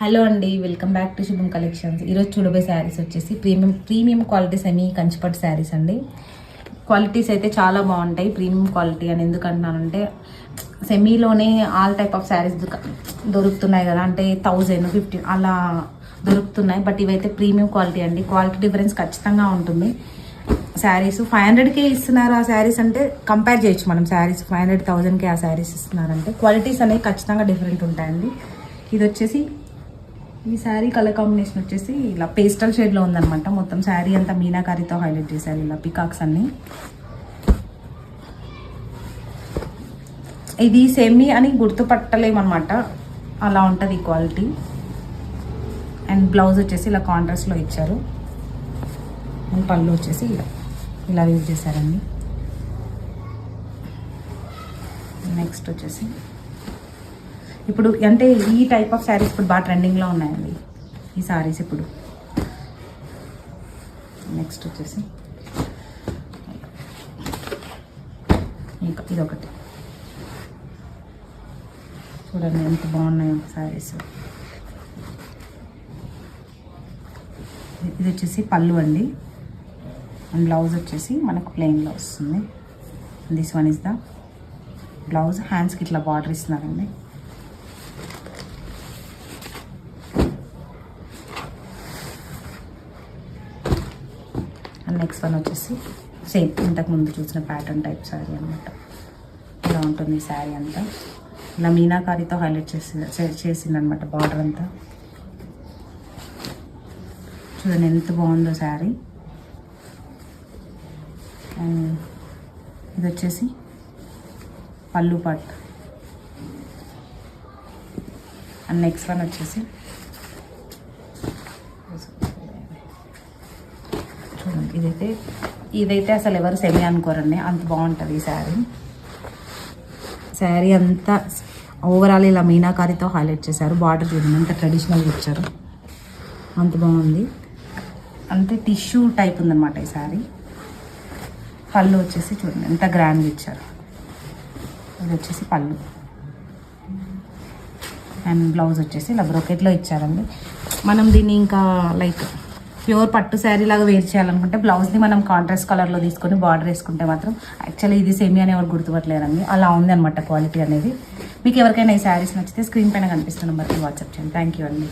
Hello అండి, welcome back to శుభం collections. ఈరోజు చూడబోయే శారీస్ వచ్చేసి ప్రీమియం క్వాలిటీ సెమీ కంచిపట్టు శారీస్ అండి. క్వాలిటీస్ అయితే చాలా బాగుంటాయి. ప్రీమియం క్వాలిటీ అని ఎందుకు అంటున్నానంటే సెమీలోనే ఆల్ టైప్ ఆఫ్ శారీస్ దొరుకుతున్నాయి కదా, అంటే 1000-15 అలా దొరుకుతున్నాయి. బట్ ఇవైతే ప్రీమియం క్వాలిటీ అండి. క్వాలిటీ డిఫరెన్స్ ఖచ్చితంగా ఉంటుంది. శారీస్ 500కే ఇస్తున్నారు. ఆ శారీస్ అంటే కంపేర్ చేయొచ్చు మనం. శారీస్ 500,000కే ఆ శారీస్ ఇస్తున్నారంటే క్వాలిటీస్ అనేవి ఖచ్చితంగా డిఫరెంట్ ఉంటాయండి. ఇది వచ్చేసి ఈ శారీ కలర్ కాంబినేషన్ వచ్చేసి ఇలా పేస్టల్ షేడ్లో ఉందన్నమాట. మొత్తం శారీ అంతా మీనాకారితో హైలైట్ చేశారు, ఇలా పికాక్స్ అన్ని. ఇది సెమీ అని గుర్తుపట్టలేమన్నమాట, అలా ఉంటుంది క్వాలిటీ. అండ్ బ్లౌజ్ వచ్చేసి ఇలా కాంట్రాస్ట్లో ఇచ్చారు. అండ్ పళ్ళు వచ్చేసి ఇలా యూజ్ చేశారండి. నెక్స్ట్ వచ్చేసి ఇప్పుడు అంటే ఈ టైప్ ఆఫ్ శారీస్ ఇప్పుడు బాగా ట్రెండింగ్లో ఉన్నాయండి ఈ శారీస్ ఇప్పుడు. నెక్స్ట్ వచ్చేసి ఇంకా ఇదొకటి చూడండి ఎంత బాగున్నాయో శారీస్. ఇది వచ్చేసి పళ్ళు అండి. అండ్ బ్లౌజ్ వచ్చేసి మనకు ప్లెయిన్లో వస్తుంది. This one is the blouse. హ్యాండ్స్కి ఇట్లా బార్డర్ ఇస్తున్నారండి. నెక్స్ట్ వన్ వచ్చేసి సేమ్ ఇంతకు ముందు చూసిన ప్యాటర్న్ టైప్ శారీ అనమాట. ఇలా ఉంటుంది ఈ శారీ అంతా. ఇలా మీనాకారితో హైలైట్ చేసిందనమాట బార్డర్ అంతా. చూడండి ఎంత బాగుందో శారీ. అండ్ ఇది వచ్చేసి పళ్ళు పట్. అండ్ నెక్స్ట్ వన్ వచ్చేసి చూడండి, ఇదైతే అసలు ఎవరు సెమీ అనుకోరండి, అంత బాగుంటుంది ఈ శారీ. శారీ అంతా ఓవరాల్ ఇలా మీనాకారితో హైలైట్ చేశారు. బార్డర్ చూడండి అంత ట్రెడిషనల్గా ఇచ్చారు, అంత బాగుంది. అంతే టిష్యూ టైప్ ఉందన్నమాట ఈ శారీ. పళ్ళు వచ్చేసి చూడండి ఎంత గ్రాండ్గా ఇచ్చారు. ఇది వచ్చేసి పళ్ళు. అండ్ బ్లౌజ్ వచ్చేసి ఇలా బ్రోకెట్లో ఇచ్చారండి. మనం దీన్ని ఇంకా లైక్ ప్యూర్ పట్టు శారీ లాగా వేర్ చేయాలనుకుంటే బ్లౌజ్ని మనం కాంట్రాస్ట్ కలర్లో తీసుకొని బార్డర్ వేసుకుంటే మాత్రం యాక్చువల్లీ ఇది సెమీ అని ఎవరు గుర్తుపట్టలేరండి, అలా ఉంది అనమాట క్వాలిటీ అనేది. మీకు ఎవరికైనా ఈ శారీస్ నచ్చితే స్క్రీన్ పైన కనిపిస్తున్న నెంబర్కి వాట్సాప్ చేయండి. థ్యాంక్ యూ అండి.